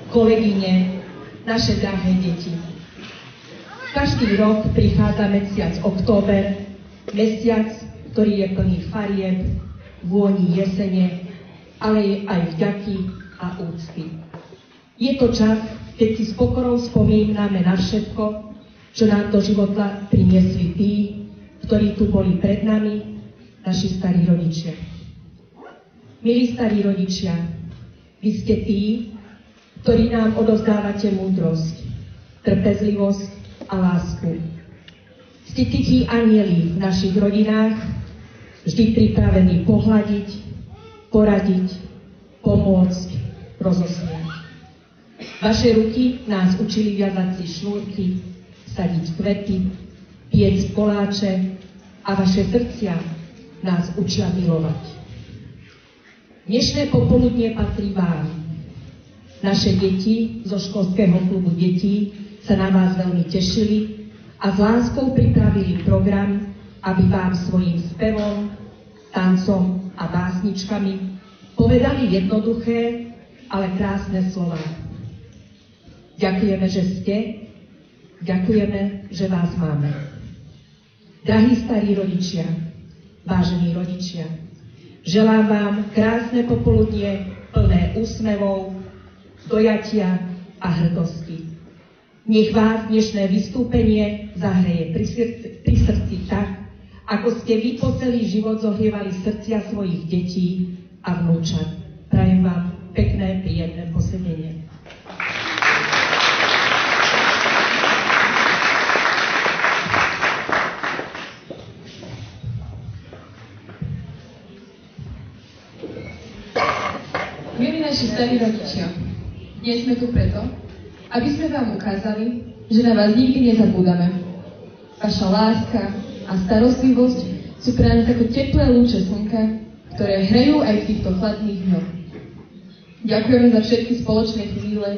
kolegyne, naše drahé deti. Každý rok prichádza mesiac október, mesiac, ktorý je plný farieb, vôni jesene, ale je aj vďaky a úcty. Je to čas, keď si s pokorou spomíname na všetko, čo nám do života priniesli tí, ktorí tu boli pred nami, naši starí rodičia. Milí starí rodičia, vy ste tí, ktorí nám odovzdávate múdrosť, trpezlivosť a lásku. Ste tichí anjeli v našich rodinách, vždy pripravení pohľadiť, poradiť, pomôcť, rozosmiať. Vaše ruky nás učili viazať si šnúrky, sadiť kvety, piecť koláče a vaše srdcia nás učia milovať. Dnešné popoludnie patrí vám. Naše deti zo školského klubu detí sa na vás veľmi tešili a s láskou pripravili program, aby vám svojím spevom, tancom a básničkami povedali jednoduché, ale krásne slová. Ďakujeme, že ste, ďakujeme, že vás máme. Drahí starí rodičia, vážení rodičia, želám vám krásne popoludnie plné úsmevov, dojatia a hrdosti. Nech vás dnešné vystúpenie zahreje pri srdci tak, ako ste vy po celý život zohrievali srdcia svojich detí a vnúčat. Prajem vám pekné, príjemné posedenie. Milí naši starí rodičia, dnes sme tu preto, aby sme vám ukázali, že na vás nikdy nezabúdame. Vaša láska a starostlivosť sú pre nás ako teplé lúče slnka, ktoré hrejú aj v týchto chladných dňoch. Ďakujeme za všetky spoločné chvíle,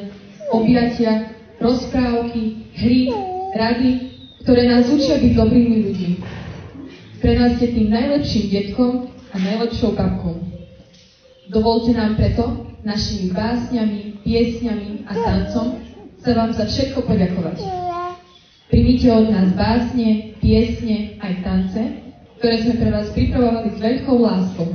objatia, rozprávky, hry, rady, ktoré nás učia byť dobrými ľuďmi. Pre nás ste tým najlepším detkom a najlepšou babkou. Dovolte nám preto našimi básňami, piesňami a tancom sa vám za všetko poďakovať. Primite od nás básne, piesne aj tance, ktoré sme pre vás pripravovali s veľkou láskou.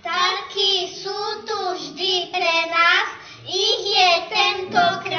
Starky sú tu vždy pre nás, ich je tentokrát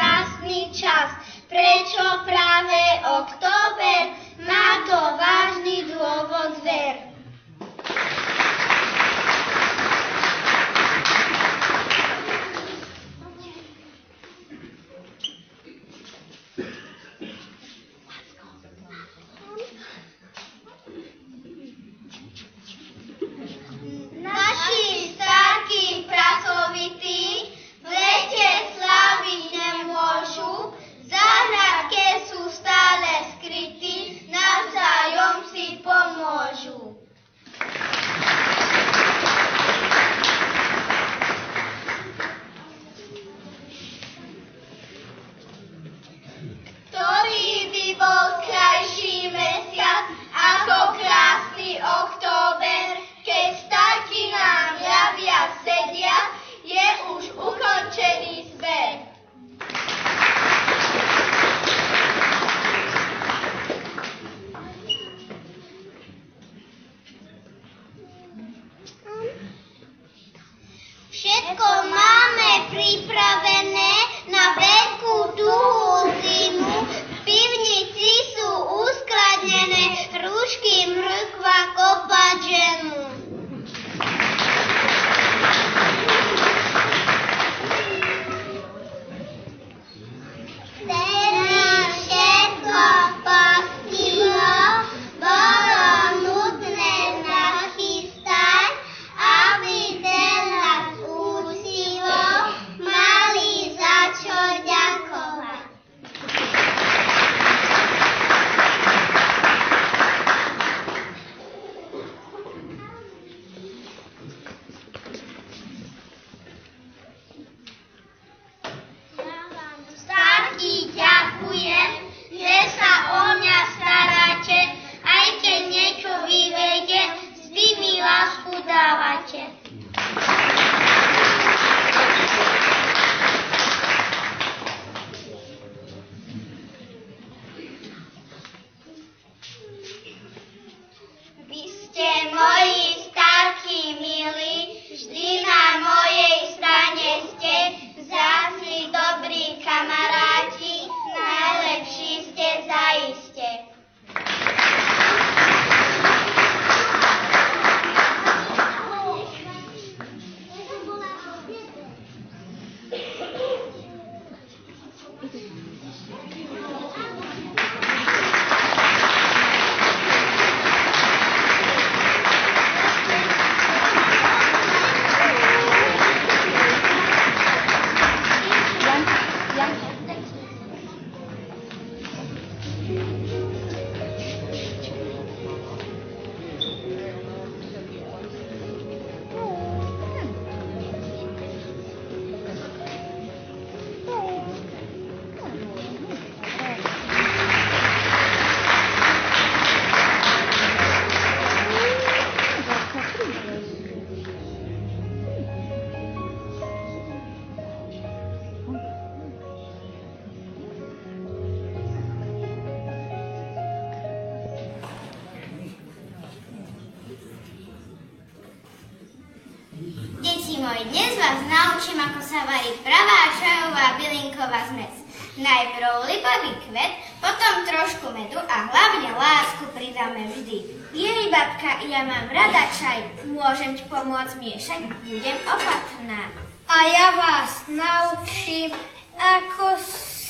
Dnes vás naučím, ako sa varí pravá čajová bylinková zmes. Najprv lipový kvet, potom trošku medu a hlavne lásku pridáme vždy. Jej, babka, ja mám rada čaj. Môžem ti pomôcť miešať? Budem opatrná. A ja vás naučím, ako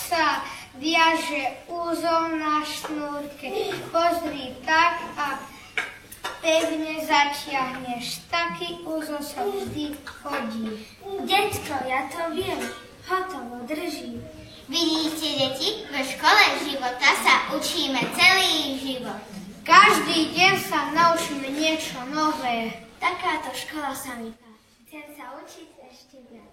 sa viaže úzol na šnúrke. Pozri tak a pevne zatiahneš. Taký úzol sa vždy hodí. Decko, ja to viem. Hotovo, držím. Vidíte, deti, v škole života sa učíme celý život. Každý deň sa naučíme niečo nové. Takáto škola sa mi páči. Chcem sa učiť ešte viac.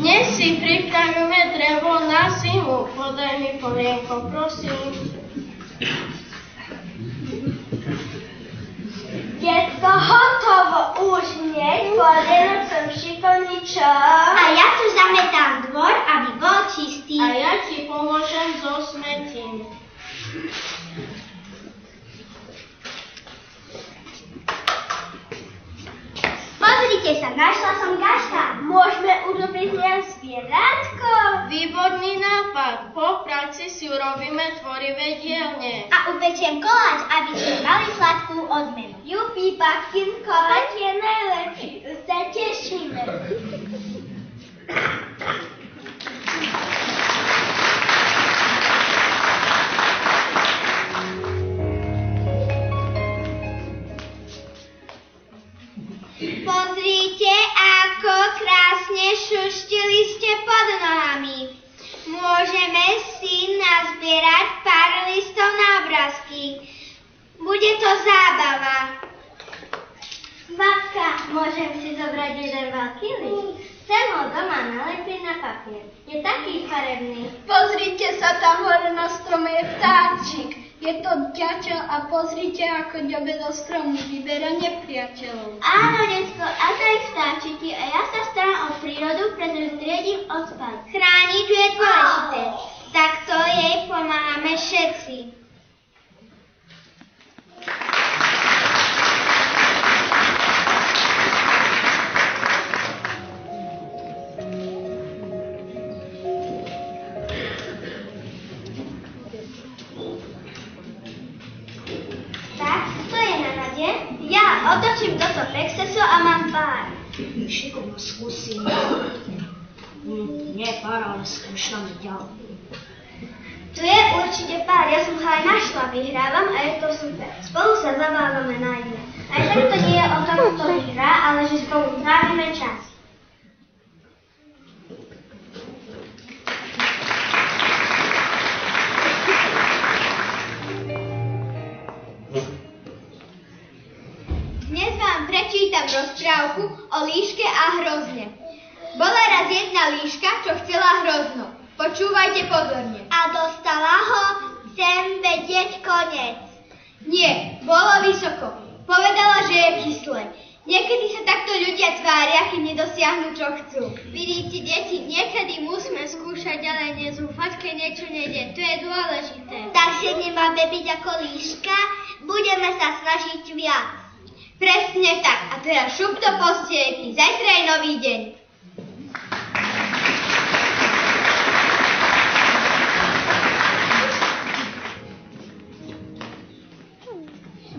Dnes si pripravíme drevo na zimu. Podaj mi polienko, prosím. Detko, hotovo, už nie, poriadok som šikovničok. A ja tu zametám dvor, aby bol čistý. A ja ti pomôžem so smetím. Pozrite sa, našla som gaška. Môžeme urobiť len zvieratko. Výborný nápad. Po práci si urobíme tvorivé dielne. A upečiem koláč, aby sme mali sladkú odmenu. Jupi, babkin koláč je najlepší. Už sa tešíme. Pozrite, ako krásne šuštili ste pod nohami. Môžeme si nazbierať pár listov na obrázky. Bude to zábava. Babka, môžem si zobrať jeden veľký list? Chcem ho doma nalepiť na papier. Je taký farebný. Pozrite sa, tam hore na strome je vtáčik. Je to ďačo a pozrite, ako ďobe do stromu vyberá nepriateľov. Áno, detko, a to je vtáčiky a ja sa starám o prírodu, pretože triedím odpad. Chrániť ju je dôležité. Takto jej pomáhame všetci. Ja otočím toto Pexeso a mám pár. Šikovno skúsim. Nie pár, ale skúšame ďalej. Tu je určite pár, ja som ho aj našla, vyhrávam a je to super. Spolu sa zabávame najmä. Aj tak to nie je o tom, kto vyhrá, ale že spolu trávime čas. Dnes vám prečítam rozprávku o líške a hrozne. Bola raz jedna líška, čo chcela hrozno. Počúvajte pozorne. A dostala ho, chcem vedieť koniec. Nie, bolo vysoko. Povedala, že je kyslé. Niekedy sa takto ľudia tvária, kým nedosiahnu, čo chcú. Vidíte, deti, niekedy musíme skúšať, ale nezúfať, keď niečo nejde. To je dôležité. Takže nemáme byť ako líška, budeme sa snažiť viac. Presne tak. A teraz šup do postielky. Zajtra je nový deň.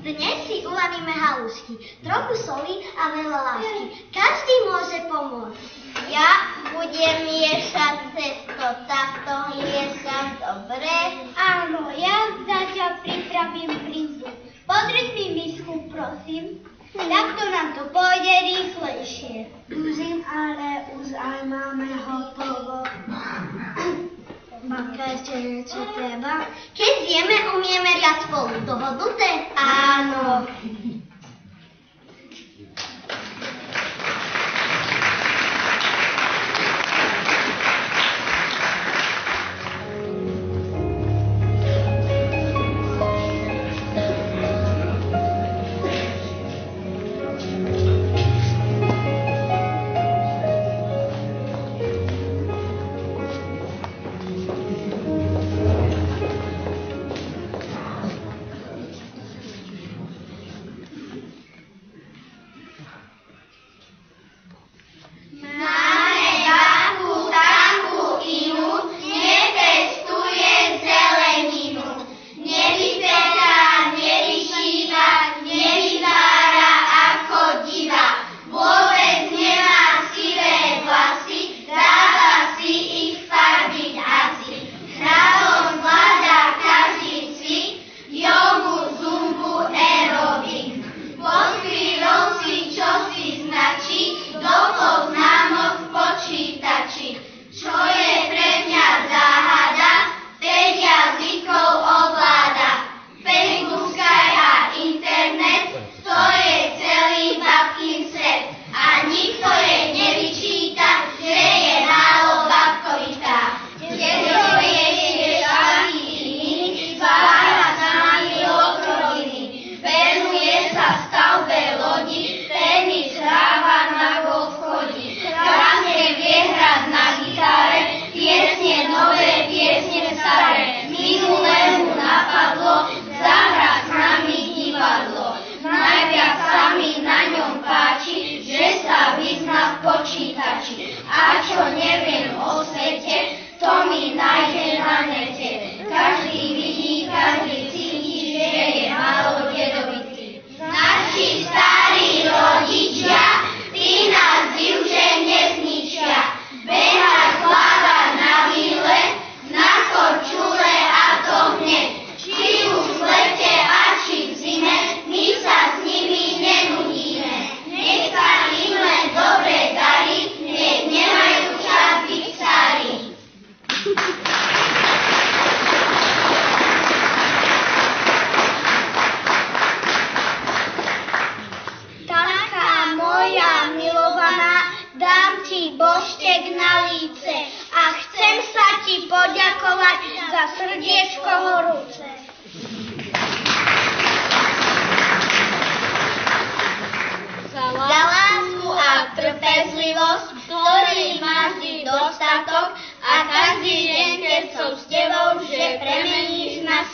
Dnes si ulavíme halušky, trochu soli a veľa lásky. Každý môže pomôcť. Ja budem miešať cesto, takto miešam dobre. Áno, ja zatiaľ pripravím brynzu. Podriť mi misku, prosím. Takto nám to pôjde rýchlejšie. Dúžim, ale už aj máme hotovo. Babka, ešte niečo treba? Keď zjeme, umieme riad spolu. Dohodnuté? Áno.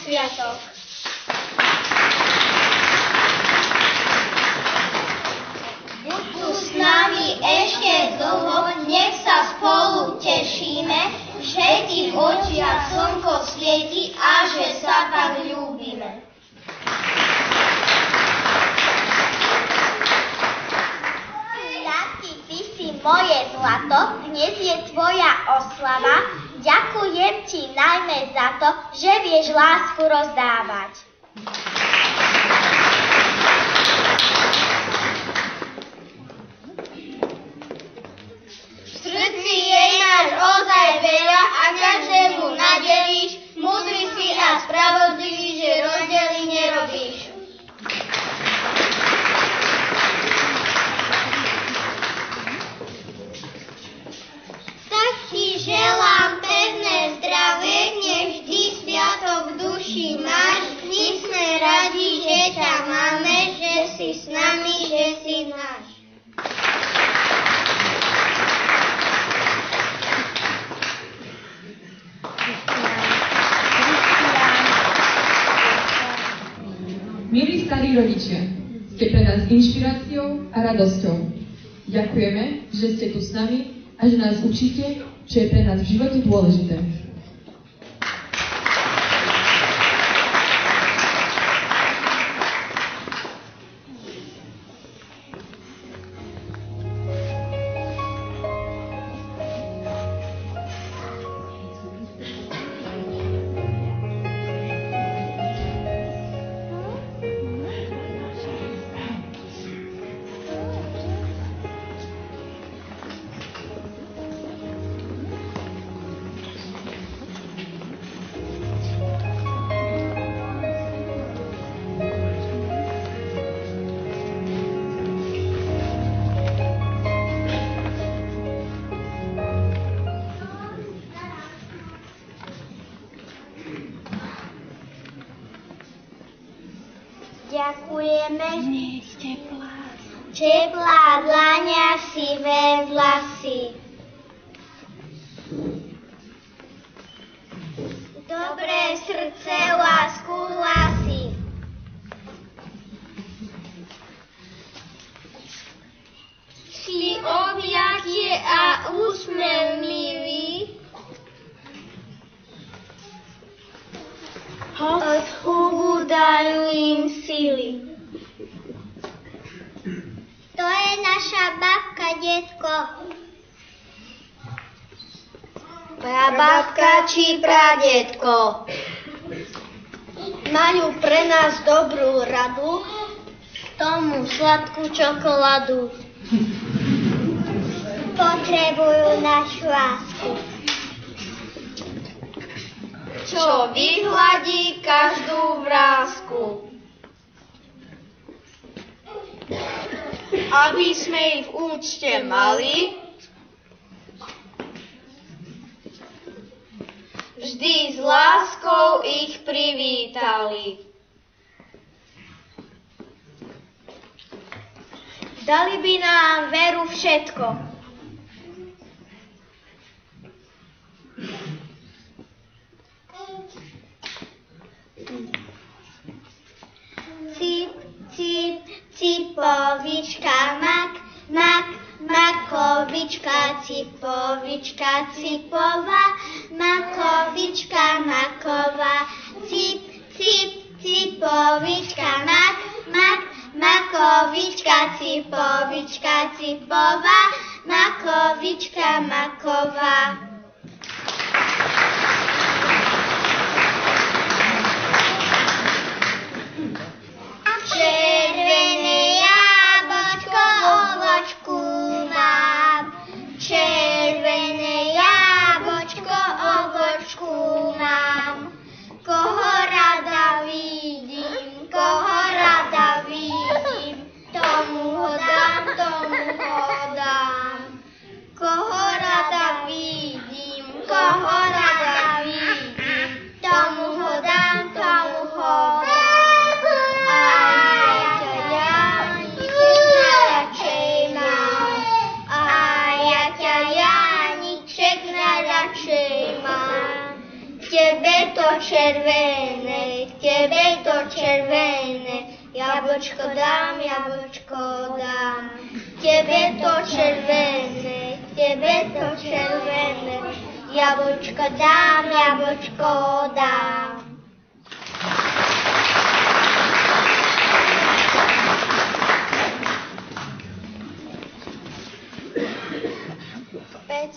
sviatok. Buď tu s nami ešte dlho, nech sa spolu tešíme, že ti v očiach slnko svieti a že sa tak ľúbime. Tati, ty si moje zlato, dnes je tvoja oslava. Ďakujem ti najmä za to, že vieš lásku rozdávať. V srdci jej máš ozaj veľa a každému nadelíš. Múdry si a spravodlivý, že rozdiely nerobíš. Tak ti želám pevné zdravie, nech vždy sviatok v duši máš. My sme radi, že ťa máme, že si s nami, že si náš. Milí starí rodičia, ste pre nás inšpiráciou a radosťou. Ďakujeme, že ste tu s nami a že nás učíte, čo je pre nás v živote dôležité. Ďakujeme. Teplá dlaňa, sivé vlasy. Dobré srdce, lásku hlasy. Si objatie a úsmev milý. Od hubu dajú im sily. To je naša babka, detko. Prababka či pradetko. Majú pre nás dobrú radu, tomu sladkú čokoládu. Potrebujú našu lásku, čo vyhladí každú vrásku. Aby sme ich v úcte mali, vždy s láskou ich privítali. Dali by nám veru všetko. Cip, cip, cipovička, mak, mak, makovička, cipovička, cipová, makovička, maková. Cip, cip, cipovička, mak, mak, makovička, cipovička, cipová, makovička, maková. Červené jablčko, ovočku mám. Červené jablčko, ovočku mám. Koho rada vidím, tomu ho dám, tomu ho dám. Koho rada vidím, jablčko dám, jablčko dám. Tebe to červené, jablčko dám, jablčko dám. Pec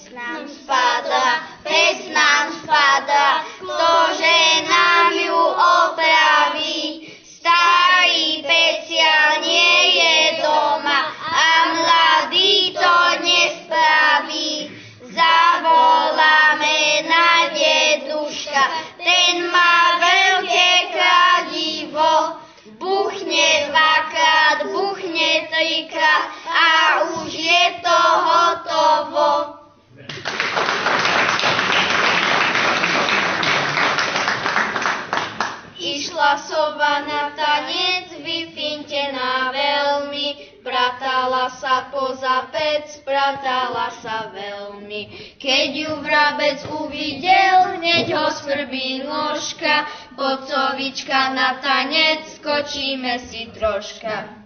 nám spadla, ktože nám ju opraví. Starý peciaľ nie je doma a mladý to nespraví. Zavoláme na deduška, ten má veľké kladivo. Buchne dvakrát, buchne trikrát a už je to hotovo. Išla sova na tanec, vyfintená veľmi, pratala sa poza pec, pratala sa veľmi. Keď ju vrabec uvidel, hneď ho svrbí nôžka, bocovička na tanec, skočíme si troška.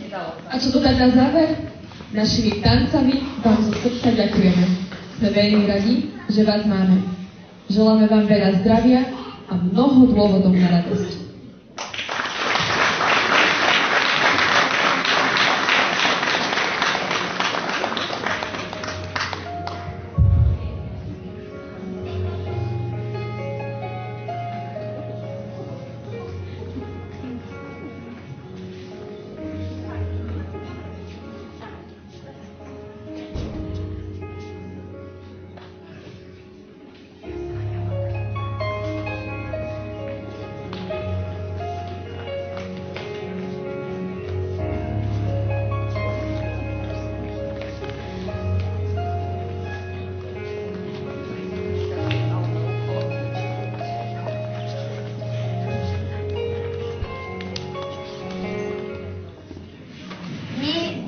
A čo dodať na záver? Našimi tancami vám zo srdca ďakujeme. Sme veľmi radi, že vás máme. Želáme vám veľa zdravia a mnoho dôvodov na radosť.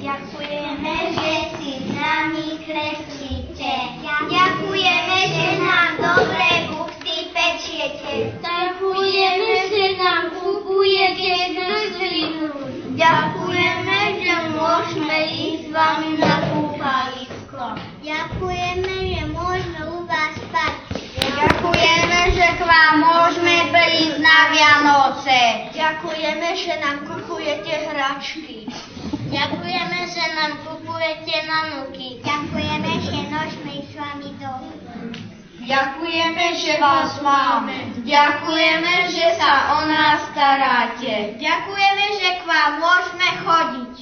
Ďakujeme, že si s nami kreslíte. Ďakujeme, že nám dobré buchty pečiete. Ďakujeme, že nám kupujete zmrzlinu. Ďakujeme, že môžeme ísť s vami na kúpalisko. Ďakujeme, že môžeme u vás spať. Ďakujeme, že k vám môžeme prísť na Vianoce. Ďakujeme, že nám kupujete hračky. Ďakujeme, že nám kupujete nanuky. Ďakujeme, že môžeme ísť s vami do. Ďakujeme, že vás máme. Ďakujeme, že sa o nás staráte. Ďakujeme, že k vám môžeme chodiť.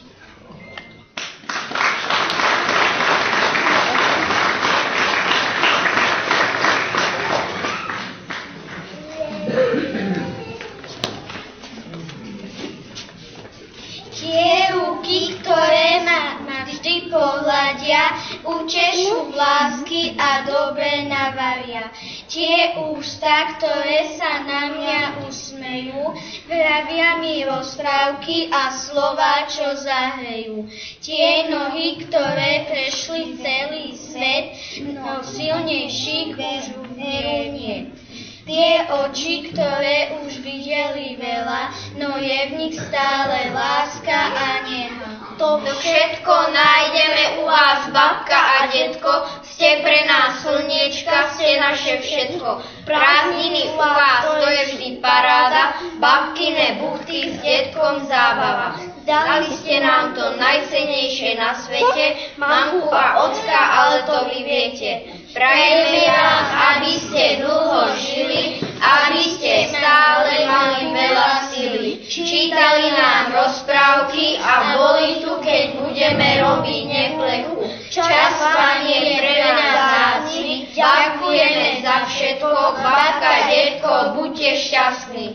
Tie ruky, ktoré ma vždy pohľadia, učešú lásky a dobre navaria. Tie ústa, ktoré sa na mňa usmejú, vravia mi rozprávky a slová, čo zahrejú. Tie nohy, ktoré prešli celý svet, no silnejších už veru nie. Tie oči, ktoré už videli veľa, no je v nich stále láska a neha. To všetko nájdeme u vás, babka a detko. Ste pre nás slniečka, ste naše všetko. Prázdniny u vás, to je vždy paráda. Babkine buchty s detkom zábava. Dali ste nám to najcennejšie na svete, mamku a ocka, ale to vy viete. Prajeme vám, aby ste dlho žili, aby ste stále mali veľa sily. Čítali nám rozprávky a boli tu, keď budeme robiť neplechu. Čas, Pane, pre nás vzácny, ďakujeme za všetko, babka, detko, buďte šťastní.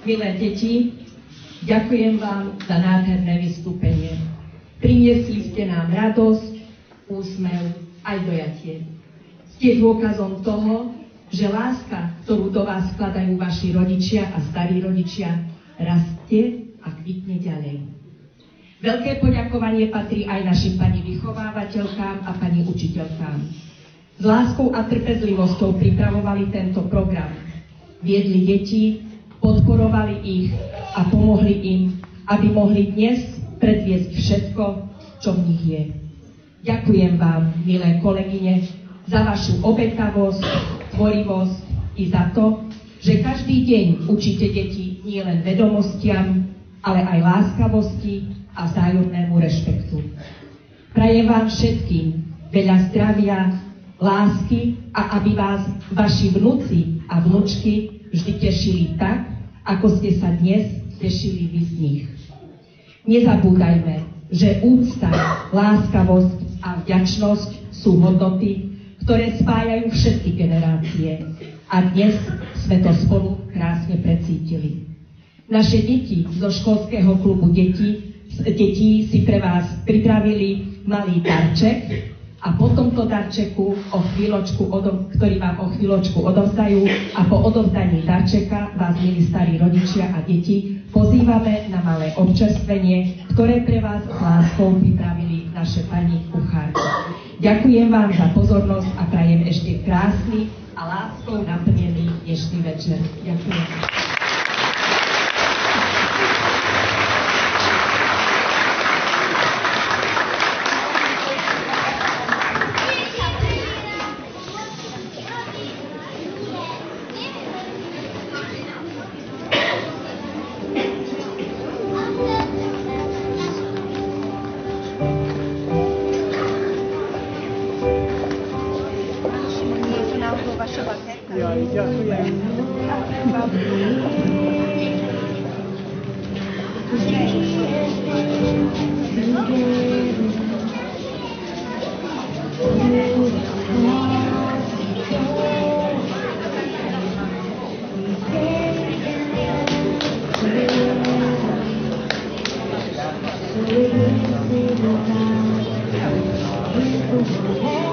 Milé deti, ďakujem vám za nádherné vystúpenie. Priniesli ste nám radosť, úsmev aj dojatie. Ste dôkazom toho, že láska, ktorú do vás vkladajú vaši rodičia a starí rodičia, rastie a kvitne ďalej. Veľké poďakovanie patrí aj našim pani vychovávateľkám a pani učiteľkám. S láskou a trpezlivosťou pripravovali tento program. Viedli deti, podporovali ich a pomohli im, aby mohli dnes predviesť všetko, čo v nich je. Ďakujem vám, milé kolegyne, za vašu obetavosť, tvorivosť i za to, že každý deň učíte deti nielen vedomostiam, ale aj láskavosti a vzájomnému rešpektu. Prajem vám všetkým veľa zdravia, lásky a aby vás vaši vnúci a vnúčky vždy tešili tak, ako ste sa dnes tešili vy z nich. Nezabúdajme, že úcta, láskavosť a vďačnosť sú hodnoty, ktoré spájajú všetky generácie. A dnes sme to spolu krásne precítili. Naše deti zo školského klubu detí si pre vás pripravili malý darček a po tomto darčeku, ktorý vám o chvíľočku odovzdajú, a po odovzdaní darčeka vás, milí starí rodičia a deti, pozývame na malé občerstvenie, ktoré pre vás s láskou pripravili naše pani kuchárky. Ďakujem vám za pozornosť a prajem ešte krásny a láskou naplnený dnešný večer. Ďakujem. Thank you.